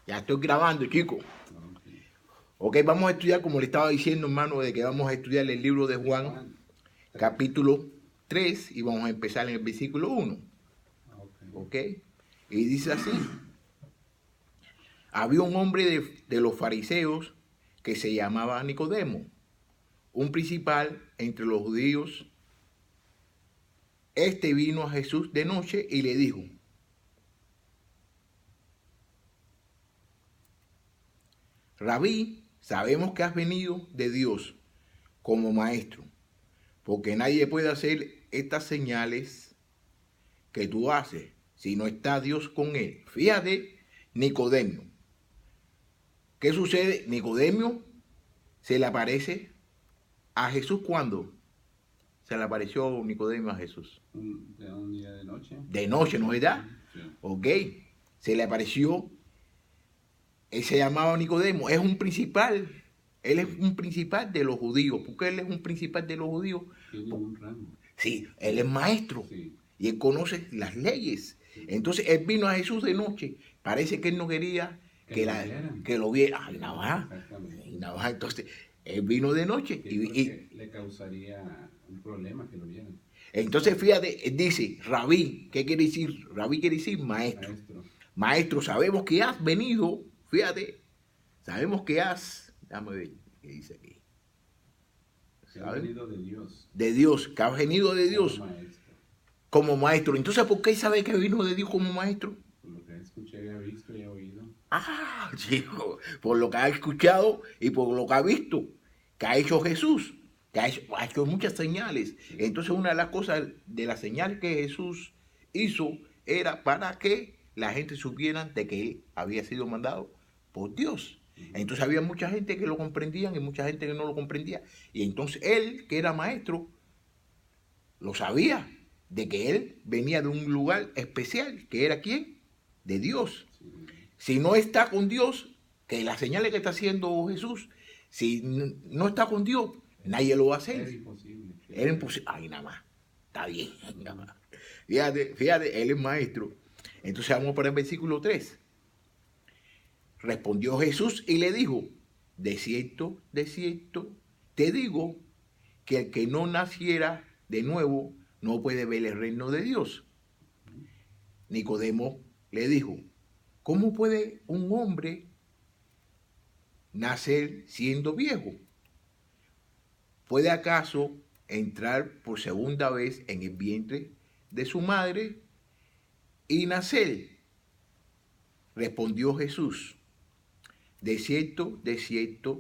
Ya estoy grabando, chicos. Ok, vamos a estudiar, como le estaba diciendo, hermano, de que vamos a estudiar el libro de Juan, capítulo 3, y vamos a empezar en el versículo 1. Ok, y dice así: había un hombre de los fariseos que se llamaba Nicodemo, un principal entre los judíos. Este vino a Jesús de noche y le dijo: Rabí, sabemos que has venido de Dios como maestro, porque nadie puede hacer estas señales que tú haces si no está Dios con él. Fíjate, Nicodemo. ¿Qué sucede? Nicodemo se le aparece a Jesús. ¿Cuándo se le apareció Nicodemo a Jesús? Un día de noche. De noche, ¿no es verdad? Sí. Ok. Se le apareció. Él se llamaba Nicodemo. Es un principal. Él es un principal de los judíos. ¿Por qué él es un principal de los judíos? Tiene un rango. Sí, él es maestro. Sí. Y él conoce las leyes. Entonces él vino a Jesús de noche. Parece que él no quería que lo viera. Ay, nada más. Exactamente. Nada más. Entonces él vino de noche. Y le causaría un problema que lo vieran. Entonces fíjate, él dice, Rabí. ¿Qué quiere decir? Rabí quiere decir maestro. Maestro, sabemos que has venido. Fíjate, sabemos que has... Déjame ver qué dice aquí. Que has venido de Dios. De Dios, que has venido de Dios. Como maestro. Entonces, ¿por qué sabe que vino de Dios como maestro? Por lo que escuché, ha visto y ha oído. Ah, chico, por lo que ha escuchado y por lo que ha visto que ha hecho Jesús, que ha hecho muchas señales. Entonces, una de las cosas de las señales que Jesús hizo era para que la gente supiera de que él había sido mandado por Dios. Entonces había mucha gente que lo comprendían y mucha gente que no lo comprendía. Y entonces él, que era maestro, lo sabía, de que él venía de un lugar especial, que era ¿quién? De Dios. Si no está con Dios, que las señales que está haciendo Jesús, si no está con Dios, nadie lo va a hacer. Era imposible. Ay, nada más. Está bien. Nada más. Fíjate, él es maestro. Entonces vamos para el versículo 3. Respondió Jesús y le dijo: de cierto, te digo que el que no naciera de nuevo no puede ver el reino de Dios. Nicodemo le dijo: ¿cómo puede un hombre nacer siendo viejo? ¿Puede acaso entrar por segunda vez en el vientre de su madre y nacer? Respondió Jesús: de cierto,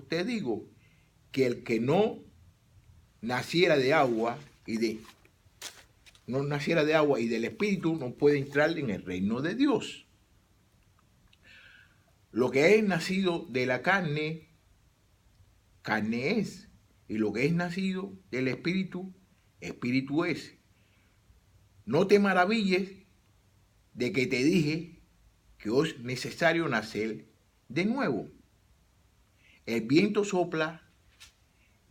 te digo que el que no naciera de agua y del Espíritu no puede entrar en el reino de Dios. Lo que es nacido de la carne, carne es. Y lo que es nacido del Espíritu, Espíritu es. No te maravilles de que te dije que os es necesario nacer de nuevo. El viento sopla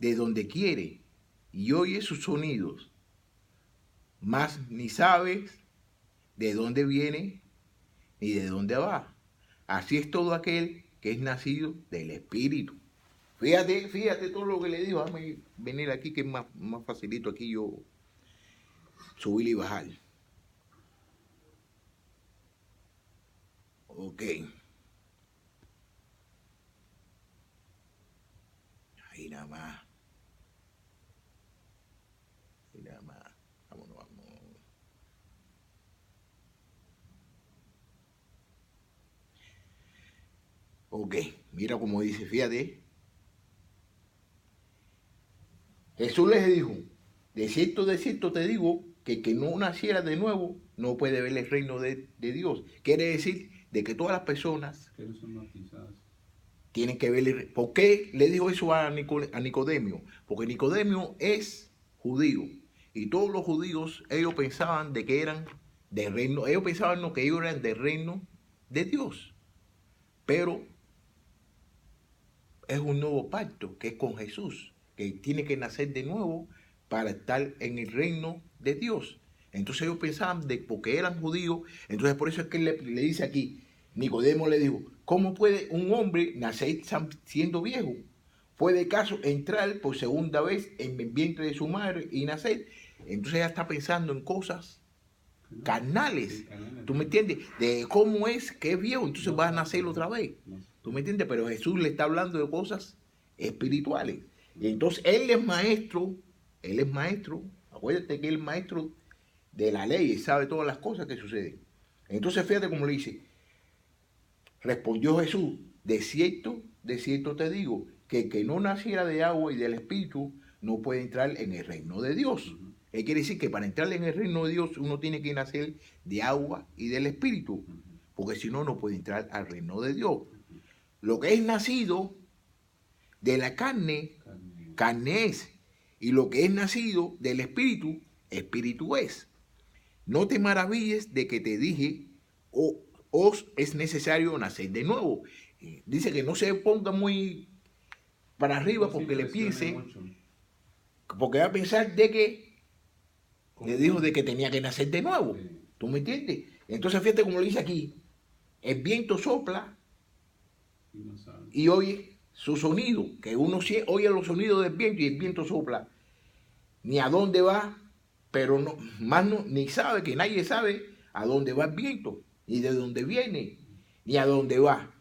de donde quiere y oye sus sonidos, mas ni sabes de dónde viene ni de dónde va. Así es todo aquel que es nacido del Espíritu. Fíjate todo lo que le digo. Déjame venir aquí, que es más facilito aquí yo subir y bajar. Ok. Ahí nada más. Vámonos. Ok, mira cómo dice, fíjate. Jesús les dijo: de cierto te digo que el que no naciera de nuevo no puede ver el reino de Dios. Quiere decir de que todas las personas que no son bautizadas tienen que ver. ¿Por qué le dijo eso a Nicodemo? Porque Nicodemo es judío y todos los judíos, ellos pensaban de que eran del reino, ellos pensaban que ellos eran del reino de Dios, pero es un nuevo pacto que es con Jesús, que tiene que nacer de nuevo para estar en el reino de Dios. Entonces ellos pensaban de porque eran judíos, entonces por eso es que él le dice aquí, Nicodemo le dijo: ¿cómo puede un hombre nacer siendo viejo? ¿Puede caso entrar por segunda vez en el vientre de su madre y nacer? Entonces ella está pensando en cosas carnales. Sí, carnales. ¿Tú me entiendes? De cómo es que es viejo, entonces No va a sabe, nacer otra vez. no sé. ¿Tú me entiendes? Pero Jesús le está hablando de cosas espirituales. Y entonces él es maestro, acuérdate que él es maestro de la ley y sabe todas las cosas que suceden. Entonces fíjate cómo le dice, respondió Jesús, de cierto te digo, que el que no naciera de agua y del Espíritu no puede entrar en el reino de Dios. Él quiere decir que para entrar en el reino de Dios uno tiene que nacer de agua y del Espíritu, porque si no, no puede entrar al reino de Dios. Lo que es nacido de la carne, carne es, y lo que es nacido del Espíritu, Espíritu es. No te maravilles de que te dije, os es necesario nacer de nuevo. Dice que no se ponga muy para arriba No se porque le impresione piense, mucho. porque va a pensar de que ¿Cómo? le dijo de que tenía que nacer de nuevo. Sí. ¿Tú me entiendes? Entonces fíjate como lo dice aquí, el viento sopla Y no sabe. y oye su sonido, que uno oye los sonidos del viento y el viento sopla, ni a dónde va, pero no, más no, ni sabe, que nadie sabe a dónde va el viento, ni de dónde viene, ni a dónde va.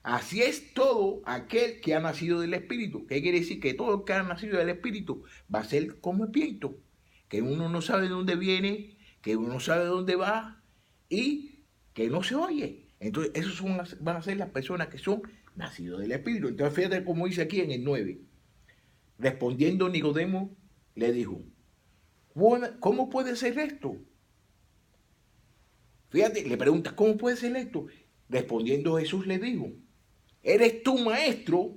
Así es todo aquel que ha nacido del Espíritu. ¿Qué quiere decir? Que todo el que ha nacido del Espíritu va a ser como el viento, que uno no sabe de dónde viene, que uno no sabe de dónde va y que no se oye. Entonces, esos van a ser las personas que son nacidos del Espíritu. Entonces, fíjate cómo dice aquí en el 9. Respondiendo Nicodemo, le dijo, ¿cómo puede ser esto? Fíjate, le pregunta, ¿cómo puede ser esto? Respondiendo Jesús le dijo, ¿eres tú maestro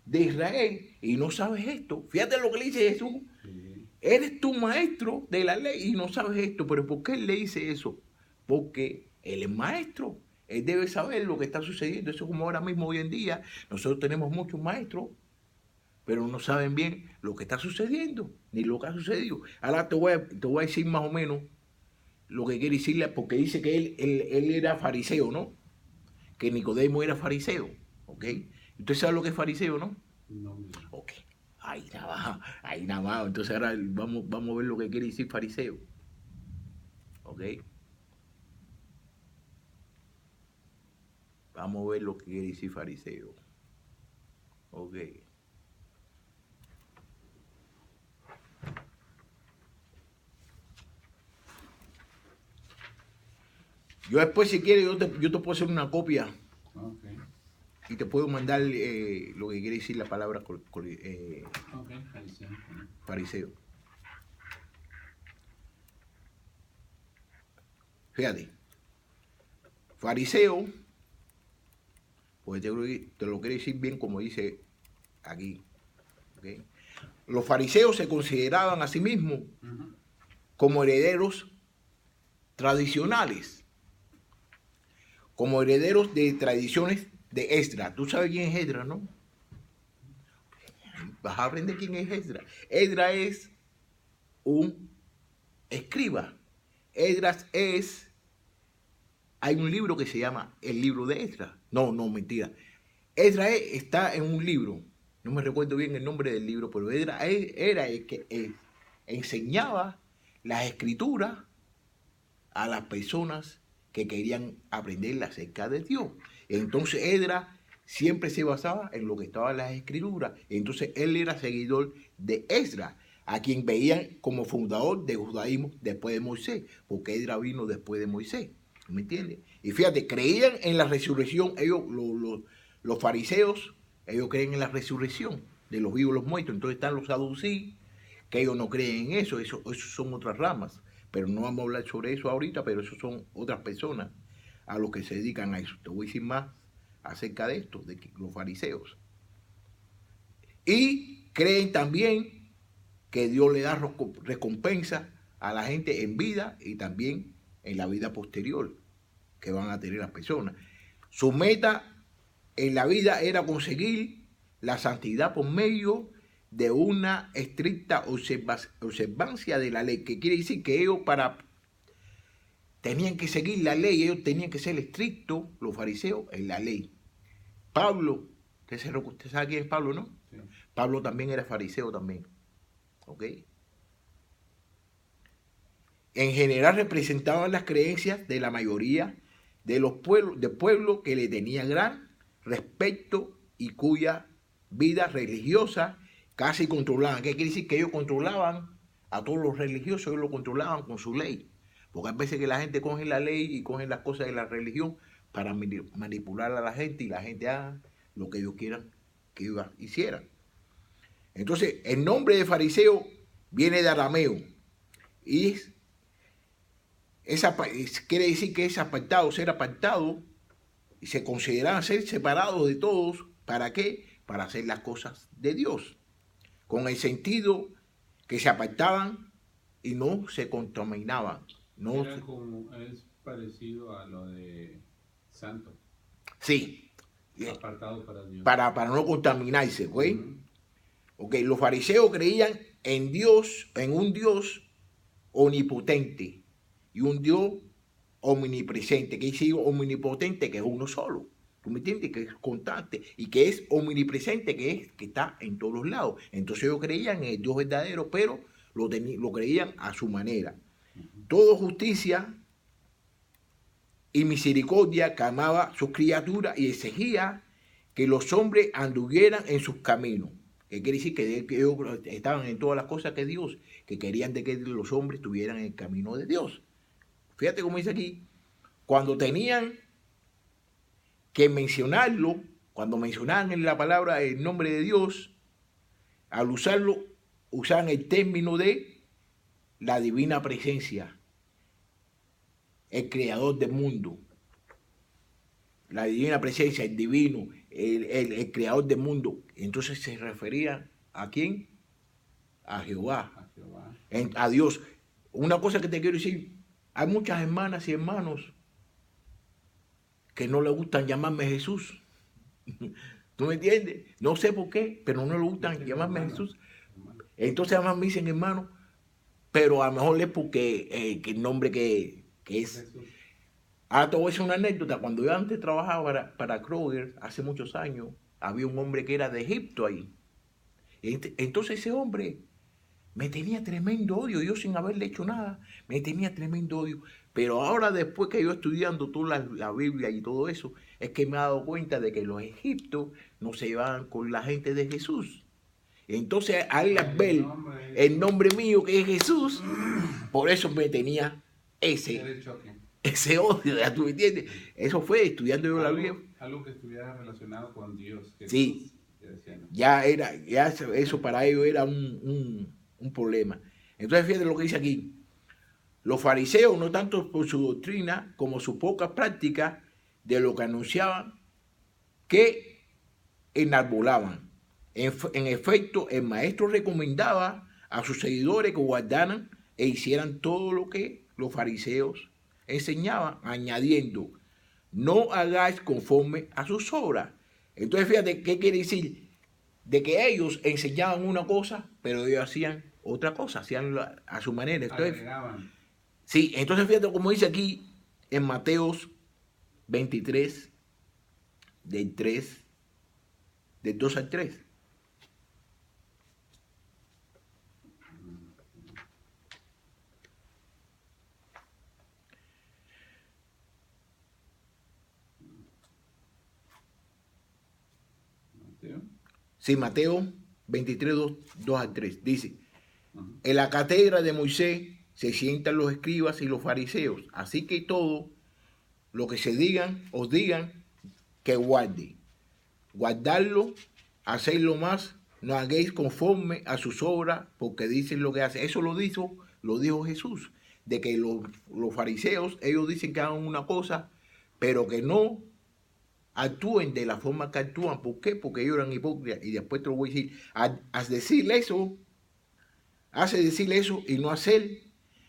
de Israel y no sabes esto? Fíjate lo que le dice Jesús. Sí. Eres tú maestro de la ley y no sabes esto. ¿Pero por qué él le dice eso? Porque él es maestro. Él debe saber lo que está sucediendo. Eso es como ahora mismo, hoy en día. Nosotros tenemos muchos maestros, pero no saben bien lo que está sucediendo, ni lo que ha sucedido. Ahora te voy a decir más o menos lo que quiere decirle, porque dice que él era fariseo, ¿no? Que Nicodemo era fariseo, ¿ok? ¿Usted sabe lo que es fariseo, no? No, mira. Ok, ahí nada más. Entonces ahora vamos a ver lo que quiere decir fariseo, ¿ok? Vamos a ver lo que quiere decir fariseo, ¿ok? Yo después, si quieres, yo te puedo hacer una copia Ok. y te puedo mandar lo que quiere decir la palabra Ok, fariseo. fariseo. Fíjate, fariseo, pues te lo quiere decir bien como dice aquí. ¿Okay? Los fariseos se consideraban a sí mismos como herederos tradicionales, como herederos de tradiciones de Esdras. Tú sabes quién es Esdras, ¿no? Vas a aprender quién es Esdras. Esdras es un escriba. Esdras es... Hay un libro que se llama el libro de Esdras. No, mentira. Esdras está en un libro. No me recuerdo bien el nombre del libro, pero Esdras era el que enseñaba las escrituras a las personas que querían aprender acerca de Dios. Entonces Esdras siempre se basaba en lo que estaba en las escrituras. Entonces él era seguidor de Esdras, a quien veían como fundador del judaísmo después de Moisés, porque Esdras vino después de Moisés. ¿Me entiendes? Y fíjate, creían en la resurrección. Ellos, los fariseos, ellos creen en la resurrección de los vivos y los muertos. Entonces están los saduceos, que ellos no creen en eso son otras ramas. Pero no vamos a hablar sobre eso ahorita, pero eso son otras personas a los que se dedican a eso. Te voy a decir más acerca de esto, de los fariseos. Y creen también que Dios le da recompensa a la gente en vida y también en la vida posterior que van a tener las personas. Su meta en la vida era conseguir la santidad por medio de una estricta observancia de la ley, que quiere decir que ellos tenían que seguir la ley, ellos tenían que ser estrictos, los fariseos, en la ley. Pablo, usted sabe quién es Pablo, ¿no? Sí. Pablo también era fariseo también. ¿Ok? En general representaban las creencias de la mayoría de los pueblos que le tenía gran respeto y cuya vida religiosa casi controlaban. ¿Qué quiere decir? Que ellos controlaban a todos los religiosos, ellos lo controlaban con su ley. Porque hay veces que la gente coge la ley y coge las cosas de la religión para manipular a la gente y la gente haga lo que ellos quieran que ellos hicieran. Entonces, el nombre de fariseo viene de arameo y quiere decir que es apartado, ser apartado, y se consideraban ser separados de todos. ¿Para qué? Para hacer las cosas de Dios. Con el sentido que se apartaban y no se contaminaban. No, Es parecido a lo de santo. sí. Apartado para Dios. Para no contaminarse, ¿güey? Uh-huh. Los fariseos creían en Dios, en un Dios omnipotente y un Dios omnipresente. ¿Qué dice omnipotente? Que es uno solo. ¿Tú me entiendes? Que es constante y que es omnipresente, que está en todos lados. Entonces ellos creían en el Dios verdadero, pero lo creían a su manera. Todo justicia y misericordia que amaba sus criaturas y exigía que los hombres anduvieran en sus caminos. ¿Qué quiere decir? Que ellos estaban en todas las cosas que Dios, que querían de que los hombres estuvieran en el camino de Dios. Fíjate cómo dice aquí, cuando tenían que mencionarlo, cuando mencionaban en la palabra el nombre de Dios, al usarlo, usaban el término de la divina presencia, el creador del mundo. La divina presencia, el divino, el creador del mundo. Entonces se refería ¿a quién? A Jehová. A Dios. Una cosa que te quiero decir, hay muchas hermanas y hermanos que no le gustan llamarme Jesús. ¿Tú me entiendes? No sé por qué, pero no le gustan llamarme Jesús. Entonces además me dicen hermano, pero a lo mejor es porque el nombre que es. Ahora te voy a decir una anécdota. Cuando yo antes trabajaba para Kroger, hace muchos años, había un hombre que era de Egipto ahí. Entonces ese hombre me tenía tremendo odio, yo sin haberle hecho nada, me tenía tremendo odio. Pero ahora después que yo estudiando toda la Biblia y todo eso, es que me he dado cuenta de que los egipcios no se llevaban con la gente de Jesús. Entonces al ver el nombre mío que es Jesús, por eso me tenía ese odio, ¿ya tú me entiendes? Eso fue estudiando yo la Biblia. Algo que estuviera relacionado con Dios. Jesús, sí, ya eso para ellos era un problema. Entonces fíjate lo que dice aquí. Los fariseos, no tanto por su doctrina como su poca práctica de lo que anunciaban, que enarbolaban. En efecto, el maestro recomendaba a sus seguidores que guardaran e hicieran todo lo que los fariseos enseñaban, añadiendo, no hagáis conforme a sus obras. Entonces fíjate, ¿qué quiere decir? De que ellos enseñaban una cosa, pero ellos hacían otra cosa, hacían a su manera. Entonces, sí, entonces fíjate como dice aquí en Mateos 23, del 2 al 3. Sí, Mateo 23, 2 al 3. Dice, en la cátedra de Moisés se sientan los escribas y los fariseos. Así que todo lo que os digan, que guarde. Guardarlo, hacedlo más, no hagáis conforme a sus obras, porque dicen lo que hacen. Eso lo dijo Jesús, de que los fariseos, ellos dicen que hagan una cosa, pero que no actúen de la forma que actúan. ¿Por qué? Porque ellos eran hipócritas. Y después te lo voy a decir, haz decirle eso, hace decirle eso y no hacer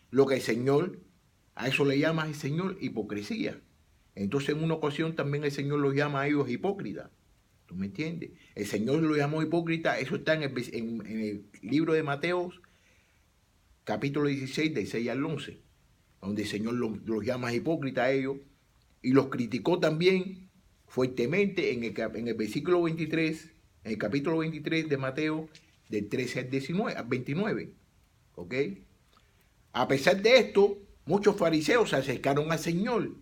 lo que el Señor, a eso le llama el Señor hipocresía. Entonces en una ocasión también el Señor los llama a ellos hipócritas. ¿Tú me entiendes? El Señor los llamó hipócritas. Eso está en el libro de Mateo, capítulo 16, del 6 al 11, donde el Señor los llama hipócritas a ellos y los criticó también fuertemente en el versículo 23, en el capítulo 23 de Mateo, del 13 al 19, al 29. ¿Ok? A pesar de esto, muchos fariseos se acercaron al Señor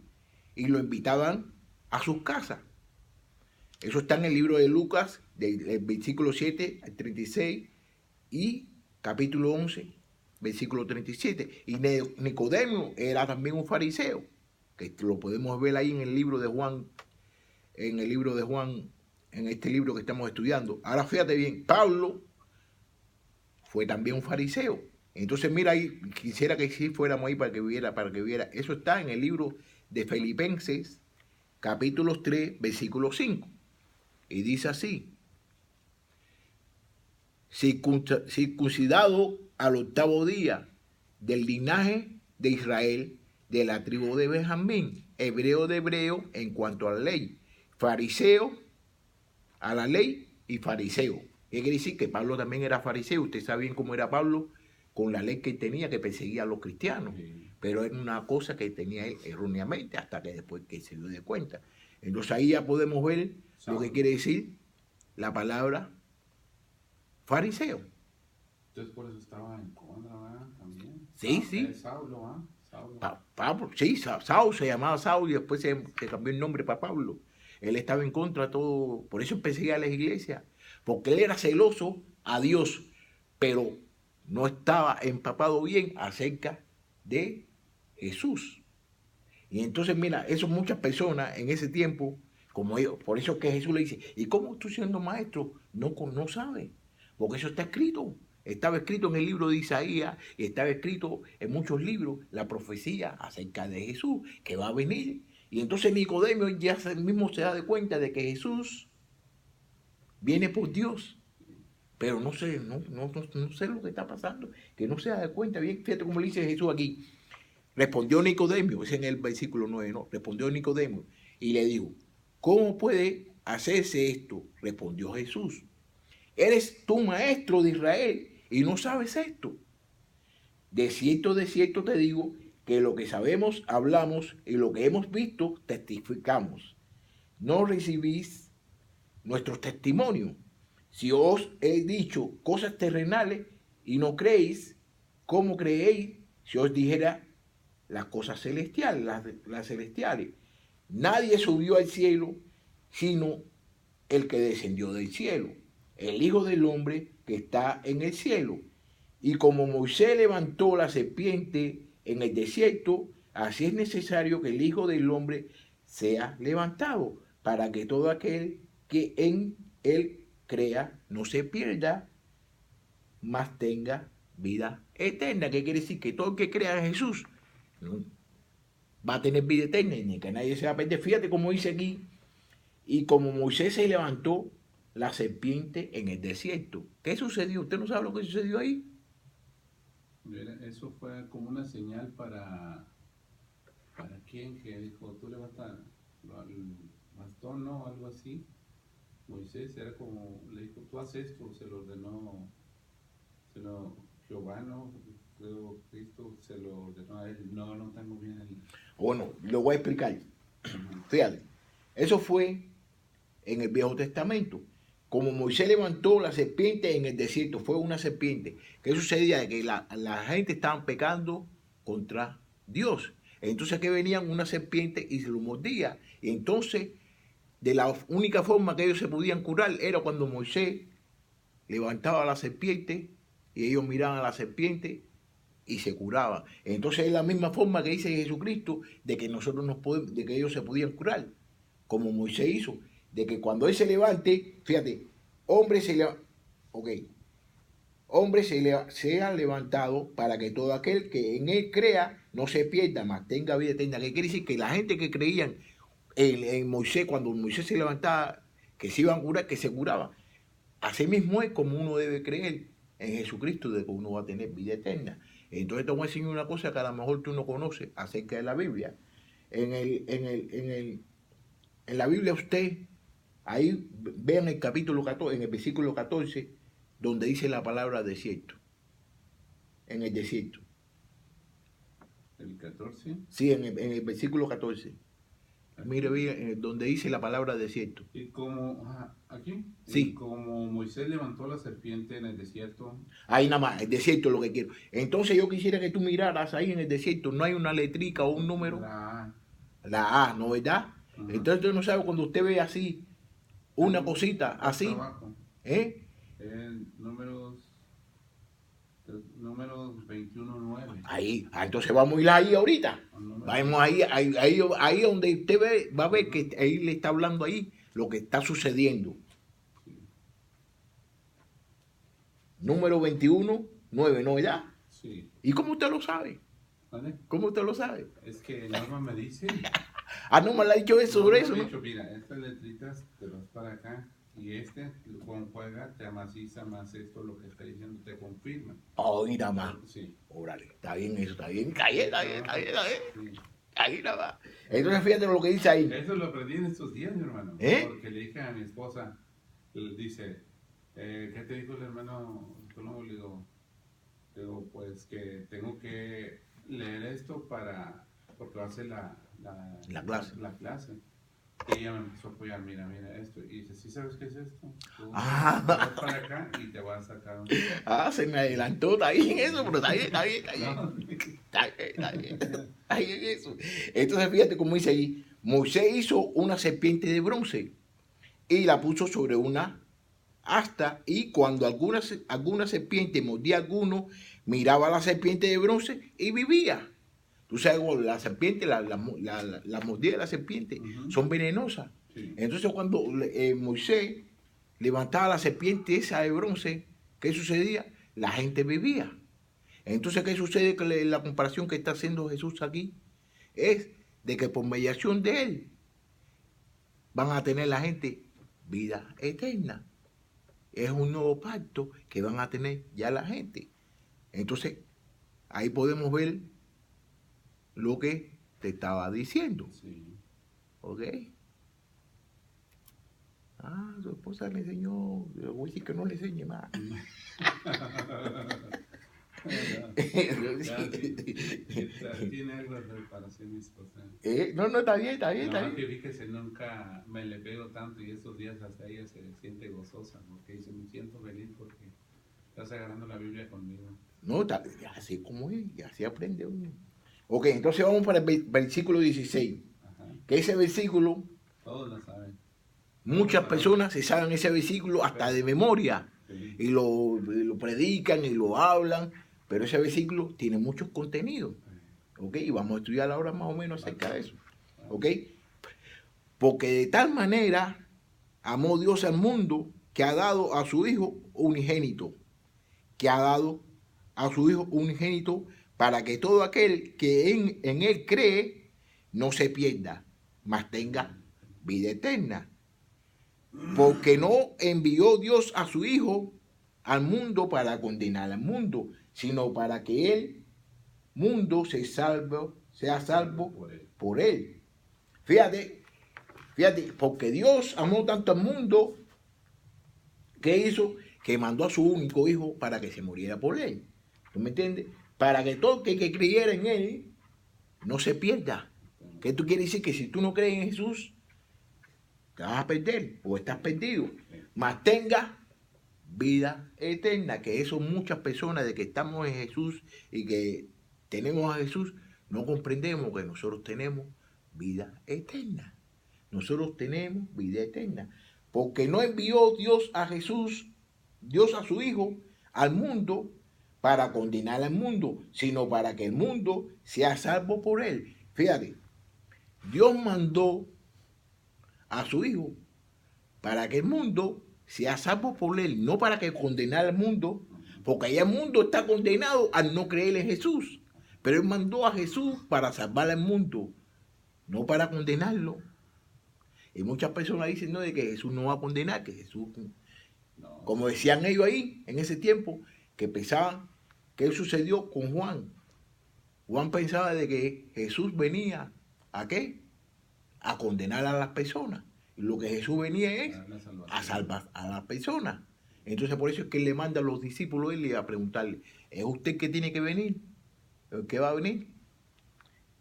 y lo invitaban a sus casas. Eso está en el libro de Lucas, del versículo 7 al 36 y capítulo 11, versículo 37. Y Nicodemo era también un fariseo, que lo podemos ver ahí en el libro de Juan, en el libro de Juan, en este libro que estamos estudiando. Ahora fíjate bien, Pablo fue también un fariseo. Entonces mira ahí, quisiera que sí fuéramos ahí para que viera. Eso está en el libro de Filipenses, capítulo 3, versículo 5. Y dice así: circuncidado al 8º día, del linaje de Israel, de la tribu de Benjamín, hebreo de hebreo en cuanto a la ley, fariseo a la ley y fariseo. ¿Qué quiere decir? Que Pablo también era fariseo. Usted sabe bien cómo era Pablo con la ley que tenía, que perseguía a los cristianos. Sí. Pero era una cosa que tenía él erróneamente hasta que después que se dio de cuenta. Entonces ahí ya podemos ver lo que quiere decir la palabra fariseo. Entonces por eso estaba en contra, ¿verdad? También. Sí, sí. Saulo, ¿ah? Saulo. Pablo, sí, Saúl se llamaba Saúl y después se cambió el nombre para Pablo. Él estaba en contra de todo, por eso perseguía a las iglesias, porque él era celoso a Dios, pero no estaba empapado bien acerca de Jesús. Y entonces, mira, eso muchas personas en ese tiempo, como ellos, por eso es que Jesús le dice, ¿y cómo tú siendo maestro no sabes? Porque eso está escrito. Estaba escrito en el libro de Isaías y estaba escrito en muchos libros la profecía acerca de Jesús, que va a venir. Y entonces Nicodemo ya mismo se da de cuenta de que Jesús viene por Dios. Pero no sé lo que está pasando, que no se da de cuenta. Bien, fíjate cómo le dice Jesús aquí. Respondió Nicodemo, es en el versículo 9, ¿no? Respondió Nicodemo y le dijo, ¿cómo puede hacerse esto? Respondió Jesús. ¿Eres tú maestro de Israel y no sabes esto? De cierto te digo que lo que sabemos hablamos y lo que hemos visto testificamos. No recibís nuestros testimonios. Si os he dicho cosas terrenales y no creéis, ¿cómo creéis si os dijera las cosas celestiales, las celestiales? Nadie subió al cielo sino el que descendió del cielo, el Hijo del Hombre que está en el cielo. Y como Moisés levantó la serpiente en el desierto, así es necesario que el Hijo del Hombre sea levantado, para que todo aquel que en él crea no se pierda, mas tenga vida eterna. ¿Qué quiere decir? Que todo el que crea en Jesús no va a tener vida eterna, ni que nadie se va a perder. Fíjate cómo dice aquí, y como Moisés se levantó la serpiente en el desierto. ¿Qué sucedió? ¿Usted no sabe lo que sucedió ahí? Eso fue como una señal ¿para quién? Que dijo, tú levantas al bastón, ¿no? Algo así. Moisés era como, le dijo, tú haces esto, se lo ordenó, Jehová, ¿no? Luego Cristo se lo ordenó a él. No tengo bien el... Bueno, lo voy a explicar. Fíjate, eso fue en el Viejo Testamento. Como Moisés levantó la serpiente en el desierto, fue una serpiente. ¿Qué sucedía? Que la gente estaba pecando contra Dios. Entonces que venían una serpiente y se lo mordía. Y entonces, de la única forma que ellos se podían curar era cuando Moisés levantaba la serpiente y ellos miraban a la serpiente y se curaban. Entonces es la misma forma que dice Jesucristo de que nosotros de que ellos se podían curar, como Moisés hizo, de que cuando él se levante, fíjate, sea levantado para que todo aquel que en él crea no se pierda, mas tenga vida eterna. ¿Qué quiere decir? Que la gente que creían en Moisés, cuando Moisés se levantaba, que se iban a curar, que se curaba. Así mismo es como uno debe creer en Jesucristo, de que uno va a tener vida eterna. Entonces te voy a enseñar una cosa que a lo mejor tú no conoces acerca de la Biblia. En la Biblia usted, ahí vean el capítulo 14, en el versículo 14, donde dice la palabra desierto. En el desierto. ¿El 14? Sí, en el versículo 14. Mire bien, donde dice la palabra desierto. Y como, aquí, Sí. y como Moisés levantó la serpiente en el desierto. Ahí nada más, el desierto es lo que quiero. Entonces yo quisiera que tú miraras ahí en el desierto, no hay una letrica o un número. La, La A, ¿no verdad? ajá, Entonces tú no sabes cuando usted ve así, una cosita hasta así, abajo, ¿eh? números 21:9. Ahí, entonces vamos a ir ahí ahorita. Vamos ahí donde usted ve, va a ver que ahí le está hablando ahí lo que está sucediendo. Sí, Número 21, 9, ¿no verdad? sí. ¿Y cómo usted lo sabe? ¿Vale? ¿Cómo usted lo sabe? Es que Norma me dice. Ah, no me lo ha dicho eso sobre eso, Me ha ¿no? dicho, mira, estas letritas te vas para acá. Y con juega, te amaciza más esto, lo que está diciendo, te confirma. Oh, nada más. Sí. Órale, está bien eso, está bien, está bien, está bien, está bien, está bien. Sí. Ahí nada más. Entonces fíjate lo que dice ahí. Eso lo aprendí en estos días, mi hermano. ¿Eh? Porque le dije a mi esposa, dice, ¿qué te dijo el hermano? Le digo, pues que tengo que leer esto porque va a ser la clase. La clase. Y ella me empezó a apoyar, mira esto. Y dice, ¿sí sabes qué es esto? Tú Ah. te vas para acá y te vas a sacar un... Ah, se me adelantó, está bien eso, pero está bien, está bien, está bien. No. Está bien, está bien. Está bien eso. Entonces fíjate cómo dice ahí, Moisés hizo una serpiente de bronce y la puso sobre una asta, y cuando alguna serpiente mordía a alguno, miraba a la serpiente de bronce y vivía. Tú sabes, la serpiente, la mordida de la serpiente son venenosas. Sí. Entonces cuando Moisés levantaba la serpiente esa de bronce, ¿qué sucedía? La gente vivía. Entonces, ¿qué sucede? Que la comparación que está haciendo Jesús aquí es de que por mediación de él van a tener la gente vida eterna. Es un nuevo pacto que van a tener ya la gente. Entonces, ahí podemos ver lo que te estaba diciendo. Sí. ¿Ok? Ah, su esposa le enseñó. Le voy a decir que no le enseñe más. Tiene algo de preparación mi esposa. No, está bien, está bien, está No, que bien. fíjese, nunca me le pego tanto y estos días hasta ella se siente gozosa, porque dice, me siento feliz porque estás agarrando la Biblia conmigo. No, así como es, y así aprende uno. Ok, entonces vamos para el versículo 16. Ajá. Que ese versículo, Todos lo saben. muchas personas se saben ese versículo hasta de memoria. Sí. Y lo predican y lo hablan, pero ese versículo tiene muchos contenidos. ¿Ok? Y vamos a estudiar ahora más o menos acerca de eso. ¿Ok? Porque de tal manera amó Dios al mundo que ha dado a su Hijo unigénito. Que ha dado a su Hijo unigénito para que todo aquel que en Él cree no se pierda, mas tenga vida eterna. Porque no envió Dios a su Hijo al mundo para condenar al mundo, sino para que el mundo sea salvo por él. Fíjate, porque Dios amó tanto al mundo que hizo que mandó a su único hijo para que se muriera por él. ¿Tú me entiendes? Para que todo el que creyera en él no se pierda. ¿Qué tú quieres decir? Que si tú no crees en Jesús, te vas a perder o estás perdido. Mas tenga vida eterna, que eso muchas personas de que estamos en Jesús y que tenemos a Jesús, no comprendemos que nosotros tenemos vida eterna. Nosotros tenemos vida eterna. Porque no envió Dios a Jesús, Dios a su Hijo, al mundo para condenar al mundo, sino para que el mundo sea salvo por él. Fíjate, Dios mandó a su Hijo para que el mundo sea salvo por él, no para que condenar al mundo, porque ya el mundo está condenado al no creer en Jesús. Pero él mandó a Jesús para salvar al mundo, no para condenarlo. Y muchas personas dicen, no, de que Jesús no va a condenar, que Jesús, no, como decían ellos ahí, en ese tiempo, que pensaban que sucedió con Juan. Juan pensaba de que Jesús venía, ¿a qué? A condenar a las personas. Y lo que Jesús venía es a salvar a las personas. Entonces por eso es que él le manda a los discípulos a preguntarle, ¿es usted que tiene que venir? ¿El que va a venir?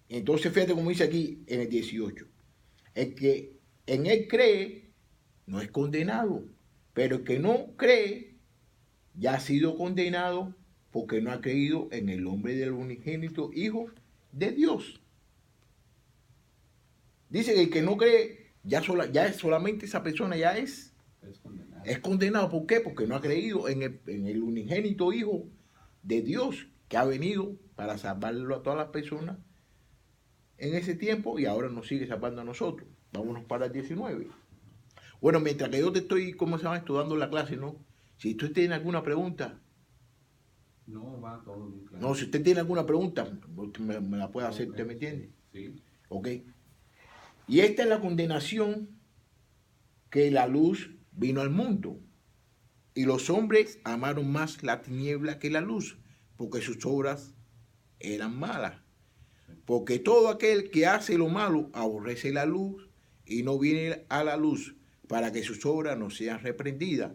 Entonces fíjate como dice aquí en el 18. el que en él cree no es condenado, pero el que no cree ya ha sido condenado porque no ha creído en el nombre del unigénito Hijo de Dios. Dice que el que no cree, ya solamente esa persona ya es condenado. ¿Por qué? Porque no ha creído en el unigénito Hijo de Dios que ha venido para salvarlo a todas las personas en ese tiempo y ahora nos sigue salvando a nosotros. Vámonos para el 19. Bueno, mientras que yo te estoy, ¿cómo se llama? Estudiando la clase, ¿no? Si usted tiene alguna pregunta. No, va todo muy claro. No, si usted tiene alguna pregunta, me la puede hacer, ¿usted me entiende? Sí. Ok. Y esta es la condenación, que la luz vino al mundo. Y los hombres amaron más la tiniebla que la luz, porque sus obras eran malas. Porque todo aquel que hace lo malo aborrece la luz y no viene a la luz para que sus obras no sean reprendidas.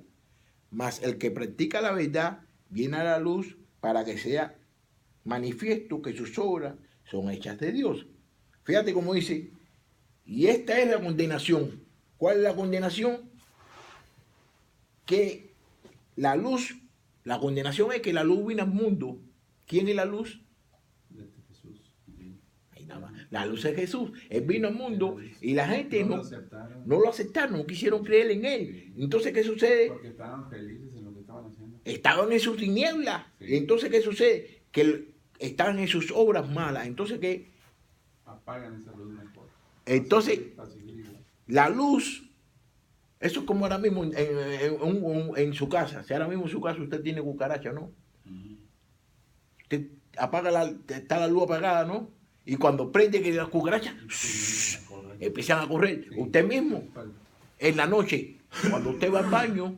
Mas el que practica la verdad viene a la luz para que sea manifiesto que sus obras son hechas de Dios. Fíjate cómo dice, y esta es la condenación. ¿Cuál es la condenación? Que la luz, la condenación es que la luz vino al mundo. ¿Quién es la luz? Jesús. Ahí nada más. La luz es Jesús. Él vino al mundo y la gente no lo aceptaron, no quisieron creer en él. Entonces, ¿qué sucede? Porque estaban felices en lo que estaban haciendo. Estaban en sus tinieblas. Sí. Entonces, ¿qué sucede? Que estaban en sus obras malas. Entonces, ¿qué? Apagan esa luz mejor. Entonces, la luz, eso es como ahora mismo en su casa. Si ahora mismo en su casa usted tiene cucaracha, ¿no? Usted apaga está la luz apagada, ¿no? Y cuando prende que las cucarachas empiezan a correr. Sí. Usted mismo, en la noche, cuando usted va al baño,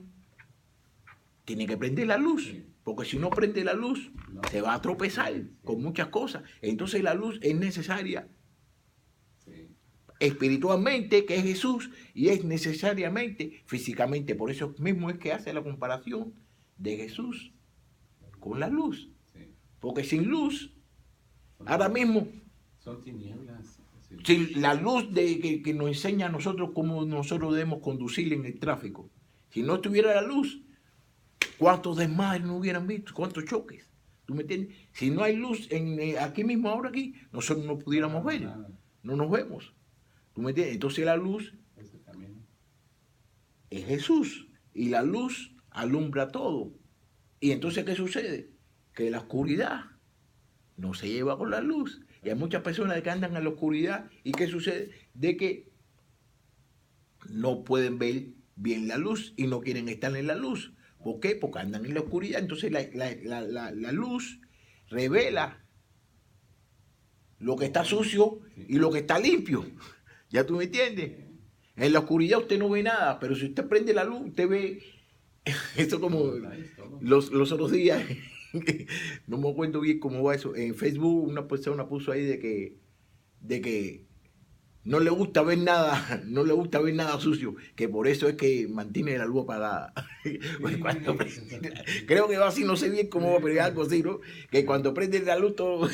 tiene que prender la luz. Sí. Porque si no prende la luz, se va a tropezar con muchas cosas. Entonces la luz es necesaria espiritualmente, que es Jesús, y es necesariamente físicamente. Por eso mismo es que hace la comparación de Jesús con la luz. Porque sin luz, ahora mismo, son tinieblas. Sin la luz que nos enseña a nosotros cómo nosotros debemos conducir en el tráfico. Si no estuviera la luz, ¿cuántos desmadres no hubieran visto? ¿Cuántos choques? ¿Tú me entiendes? Si no hay luz aquí mismo, ahora aquí, nosotros no pudiéramos ver. No nos vemos. ¿Tú me entiendes? Entonces la luz es Jesús. Y la luz alumbra todo. Y entonces, ¿qué sucede? Que la oscuridad no se lleva con la luz. Y hay muchas personas que andan en la oscuridad. ¿Y qué sucede? De que no pueden ver bien la luz y no quieren estar en la luz. ¿Por qué? Porque andan en la oscuridad. Entonces la luz revela lo que está sucio y lo que está limpio. ¿Ya tú me entiendes? En la oscuridad usted no ve nada, pero si usted prende la luz, usted ve... Eso como los otros días... No me acuerdo bien cómo va eso. En Facebook una persona puso ahí de que no le gusta ver nada, no le gusta ver nada sucio, que por eso es que mantiene la luz apagada. Creo que va así, no sé bien cómo va, pero es algo así, ¿no? Que cuando prende la luz todo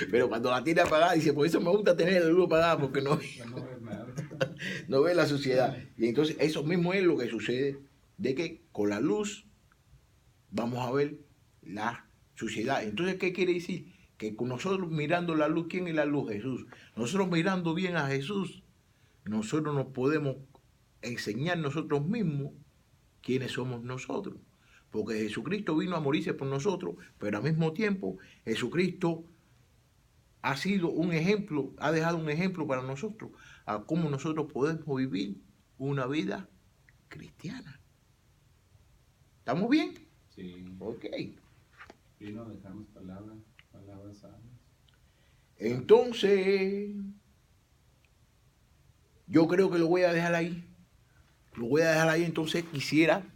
pero cuando la tiene apagada dice, por eso me gusta tener la luz apagada, porque no ve la suciedad. Y entonces eso mismo es lo que sucede, de que con la luz vamos a ver la suciedad. Entonces, ¿qué quiere decir? Que con nosotros mirando la luz, ¿quién es la luz? Jesús. Nosotros mirando bien a Jesús, nosotros nos podemos enseñar nosotros mismos quiénes somos nosotros. Porque Jesucristo vino a morirse por nosotros, pero al mismo tiempo Jesucristo ha sido un ejemplo, ha dejado un ejemplo para nosotros a cómo nosotros podemos vivir una vida cristiana. ¿Estamos bien? Sí. Ok. Vino a dejarnos palabras sanas. Entonces, yo creo que lo voy a dejar ahí. Lo voy a dejar ahí. Entonces quisiera